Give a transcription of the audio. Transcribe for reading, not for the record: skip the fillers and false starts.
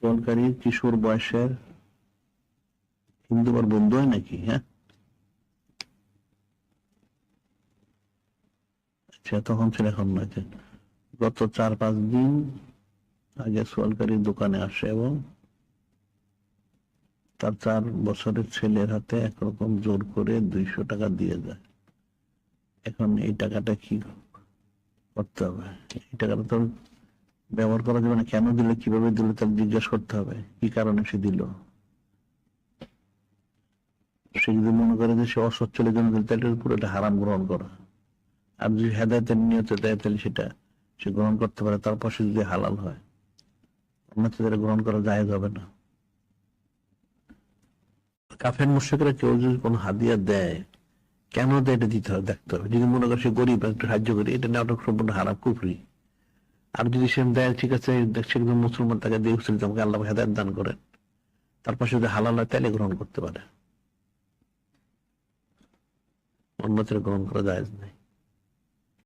সরকারি কিশোর বয়সের হিন্দু আর বন্ধু হয় নাকি? হ্যাঁ, আচ্ছা, তখন ছিল, এখন নয়। গত 4-5 দিন আগে সোয়ালকারীর দোকানে আসে এবং তার 4 বছরের ছেলের হাতে একরকম জোর করে 200 টাকা দিয়ে যায়। এখন এই টাকাটা কি করতে হবে? এই টাকাটা তো ব্যবহার করা যাবে না। কেন দিল, কিভাবে দিল, তার জিজ্ঞাসা করতে হবে কি কারণে সে দিল। সে যদি মনে করে যে সে অসচ্ছলের জন্য দিল, তাহলে পুরো এটা হারাম গ্রহণ করা। আর যদি হেদায়েতের নিয়তে দেয়, তাহলে সেটা সে গ্রহণ করতে পারে, তারপর সে যদি হালাল হয়, অন্যথা গ্রহণ করা জায়েজ হবে না। কাফের মুশরিকরা কেউ যদি কোনো হাদিয়া দেয়, কেন দেয় এটা দিতে হবে, দেখতে হবে। যদি মনে করে সে গরিব, একটু সাহায্য করি, এটা নেওয়াটা সম্পূর্ণ হারাম, কুফরি। আর যদি সে দেয়, ঠিক আছে, সে একজন মুসলমান, তাকে দিয়ে উচিত আমাকে আল্লাহ হেদায়েত দান করেন, তারপর সে যদি হালাল হয়, তাহলে গ্রহণ করতে পারে, অন্যত্র গ্রহণ করা জায়েজ নেই।